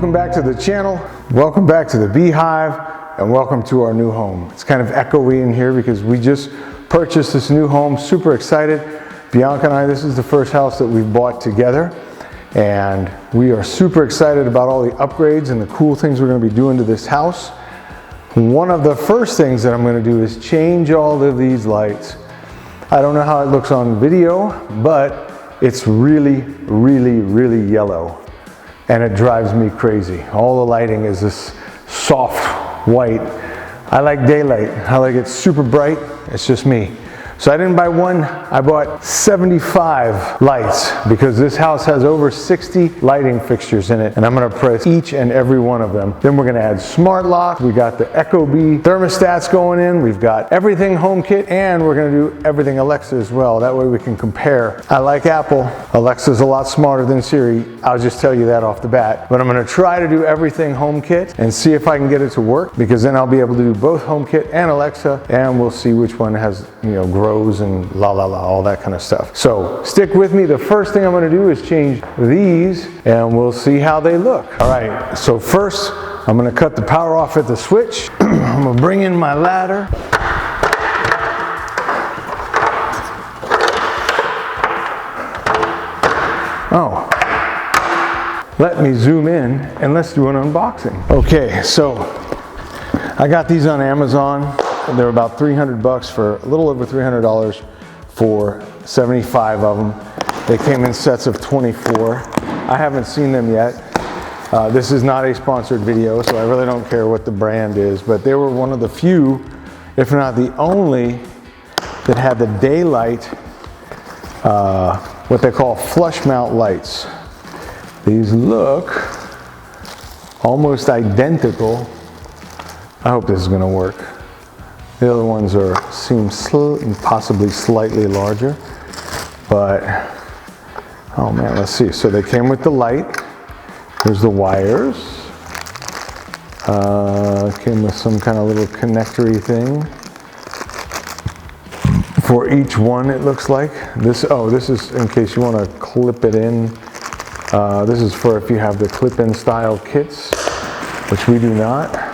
welcome back to the channel. Welcome back to the Beehive, and welcome to our new home. It's kind of echoey in here because we just purchased this new home. Super excited. Bianca and I, this is the first house that we've bought together, and we are super excited about all the upgrades and the cool things we're going to be doing to this house. One of the first things that I'm going to do is change all of these lights. I don't know how it looks on video, but it's really, really, really yellow. And it drives me crazy. All the lighting is this soft white. I like daylight. I like it super bright. It's just me. So I didn't buy one, I bought 75 lights because this house has over 60 lighting fixtures in it, and I'm gonna press each and every one of them. Then we're gonna add smart lock. We got the Ecobee thermostats going in. We've got everything HomeKit, and we're gonna do everything Alexa as well. That way we can compare. I like Apple. Alexa's a lot smarter than Siri. I'll just tell you that off the bat. But I'm gonna try to do everything HomeKit and see if I can get it to work, because then I'll be able to do both HomeKit and Alexa, and we'll see which one has, grows and all that kind of stuff. So stick with me. The first thing I'm going to do is change these, and we'll see how they look. All right, so first I'm going to cut the power off at the switch. I'm going to bring in my ladder. Oh, let me zoom in and let's do an unboxing. Okay, so I got these on Amazon. They're about 300 bucks, for a little over $300 for 75 of them. They came in sets of 24. I haven't seen them yet. This is not a sponsored video, so I really don't care what the brand is, but they were one of the few, if not the only, that had the daylight, what they call flush mount lights. These look almost identical. I hope this is gonna work. The other ones seem possibly slightly larger, but oh man, let's see. So they came with the light. There's the wires. Came with some kind of little connectory thing for each one. It looks like this. Oh, this is in case you want to clip it in. This is for if you have the clip-in style kits, which we do not.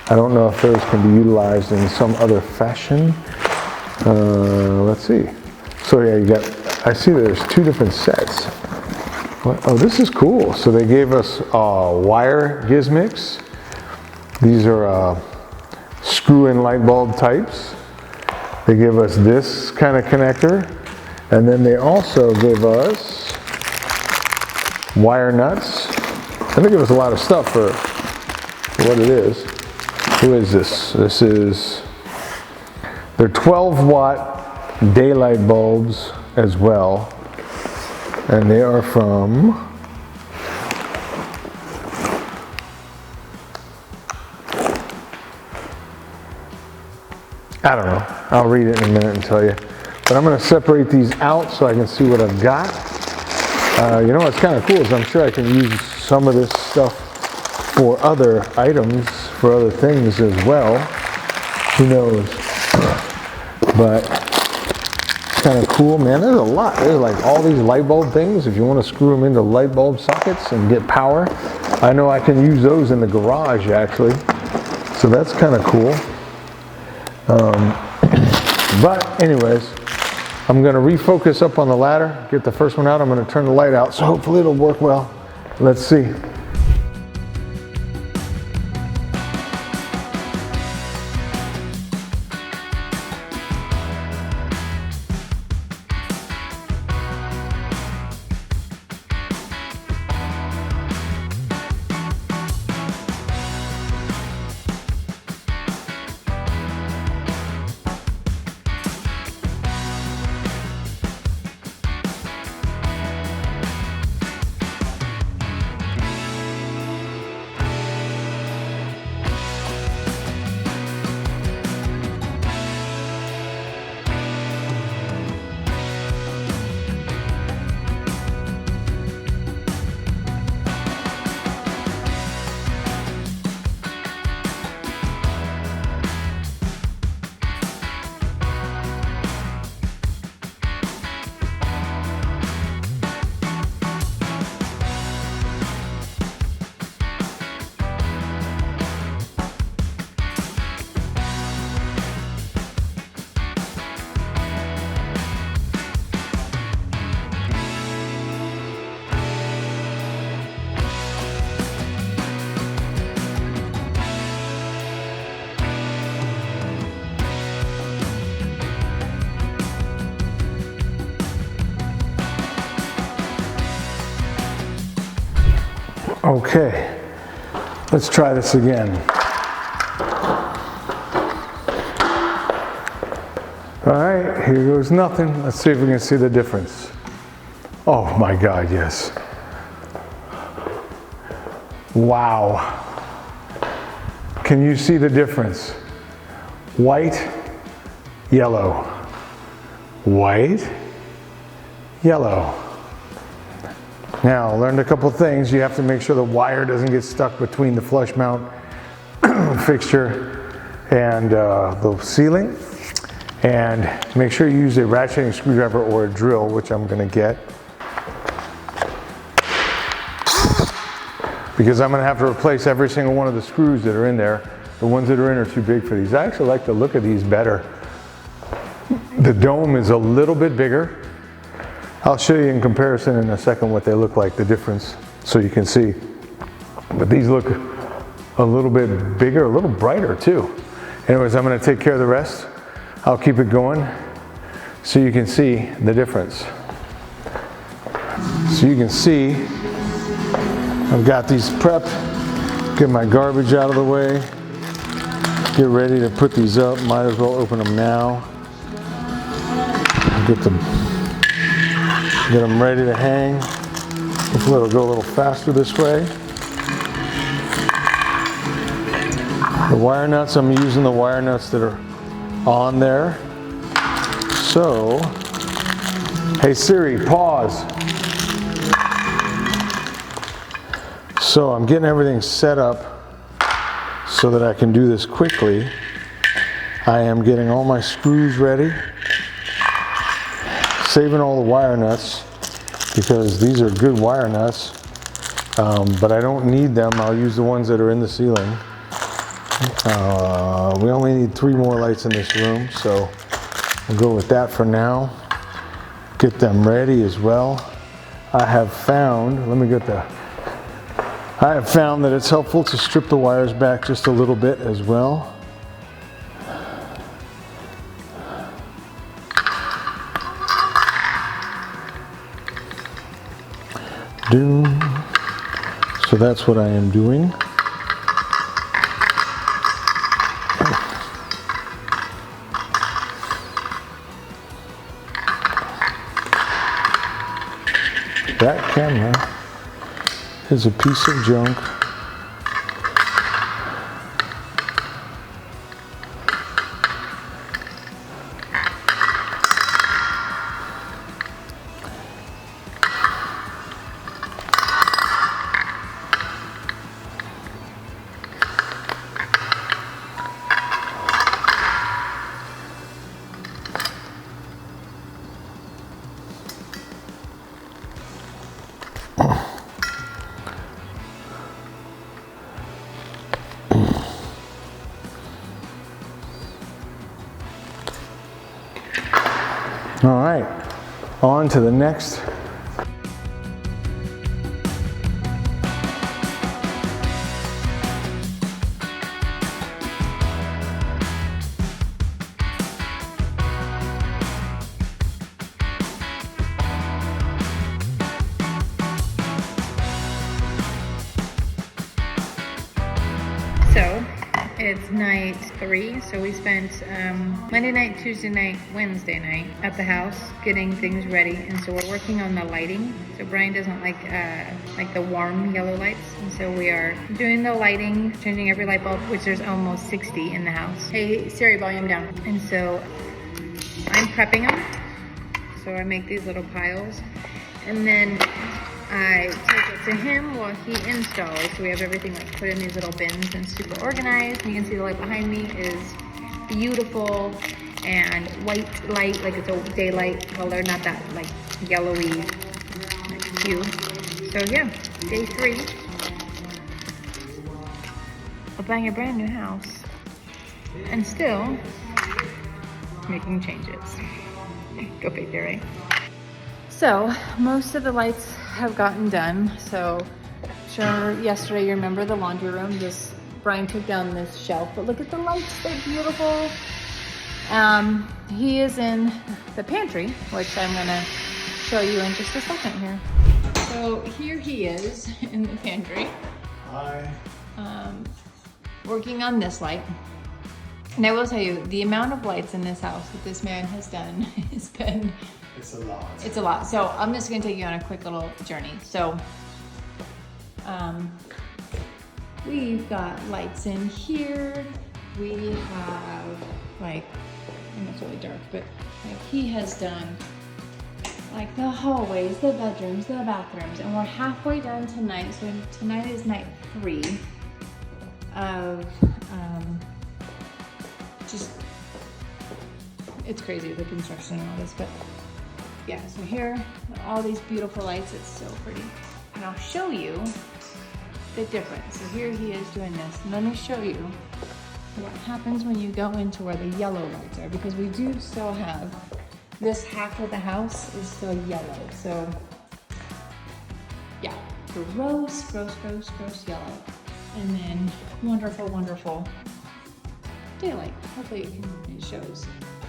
I don't know if those can be utilized in some other fashion. Let's see. So yeah, I see there's two different sets. What? Oh, this is cool. So they gave us wire gizmics. These are screw-in light bulb types. They give us this kind of connector. And then they also give us wire nuts. And they give us a lot of stuff for what it is. Who is this? They're 12-watt daylight bulbs as well. And they are from, I don't know. I'll read it in a minute and tell you. But I'm going to separate these out so I can see what I've got. You know what's kind of cool is I'm sure I can use some of this stuff for other items, for other things as well. Who knows? But it's kind of cool, man. There's a lot. There's like all these light bulb things. If you want to screw them into light bulb sockets and get power, I know I can use those in the garage actually. So that's kind of cool. But anyways, I'm going to refocus up on the ladder, get the first one out. I'm going to turn the light out, so hopefully it'll work well. Let's see. Okay, let's try this again. All right, here goes nothing. Let's see if we can see the difference. Oh my God, yes. Wow. Can you see the difference? White, yellow. White, yellow. Now, learned a couple things. You have to make sure the wire doesn't get stuck between the flush mount fixture and the ceiling. And make sure you use a ratcheting screwdriver or a drill, which I'm gonna get. Because I'm gonna have to replace every single one of the screws that are in there. The ones that are in are too big for these. I actually like the look of these better. The dome is a little bit bigger. I'll show you in comparison in a second what they look like, the difference, so you can see. But these look a little bit bigger, a little brighter too. Anyways, I'm gonna take care of the rest. I'll keep it going so you can see the difference. So you can see I've got these prepped, get my garbage out of the way, get ready to put these up. Might as well open them now. Get them ready to hang. Hopefully it'll go a little faster this way. The wire nuts, I'm using the wire nuts that are on there. So, hey Siri, pause. So I'm getting everything set up so that I can do this quickly. I am getting all my screws ready, saving all the wire nuts because these are good wire nuts, but I don't need them. I'll use the ones that are in the ceiling. We only need 3 more lights in this room, so we'll go with that for now. Get them ready as well. I have found that it's helpful to strip the wires back just a little bit as well. So that's what I am doing. That camera is a piece of junk. All right, on to the next. So it's night 3, so we spent Monday night, Tuesday night, Wednesday night at the house getting things ready, and so we're working on the lighting. So Brian doesn't like the warm yellow lights, and so we are doing the lighting, changing every light bulb, which there's almost 60 in the house. Hey Siri, volume down. And so I'm prepping them. So I make these little piles, and then I take it to him while he installs. So we have everything like put in these little bins and super organized. You can see the light behind me is beautiful and white light, like it's a daylight color, not that like yellowy like hue. So yeah, day 3 of buying a brand new house and still making changes. Go figure, right? So most of the lights have gotten done. So sure, yesterday you remember the laundry room, Brian took down this shelf, but look at the lights, they're beautiful. He is in the pantry, which I'm gonna show you in just a second here. So here he is in the pantry. Hi. Working on this light. And I will tell you, the amount of lights in this house that this man has done has been... It's a lot. It's a lot. So I'm just gonna take you on a quick little journey. So, we've got lights in here. We have, like, I know it's really dark, but like he has done like the hallways, the bedrooms, the bathrooms, and we're halfway done tonight. So tonight is night 3 of just, it's crazy, the construction and all this, but yeah, so here, all these beautiful lights, it's so pretty. And I'll show you the difference. So here he is doing this, and let me show you what happens when you go into where the yellow lights are, because we do still have, this half of the house is still yellow. So yeah, gross yellow. And then wonderful, wonderful daylight. Hopefully it shows.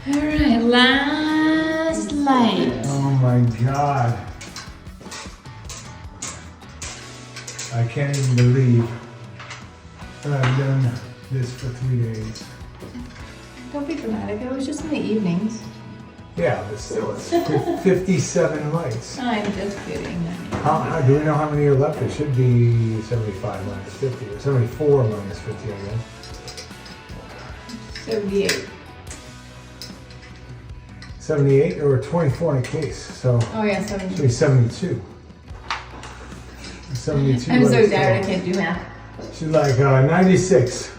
All right, last light. Oh my God. I can't even believe that I've done this for 3 days. Don't be dramatic, it was just in the evenings. Yeah, but still, it's 57 lights. I'm just kidding. How do we know how many are left? It should be 75 minus 50, or 74 minus 50, I guess. 78. 78 or 24 in a case, so Oh yeah, it should 72. be 72. 72 I'm so lights. tired, I can't do math. She's like 96.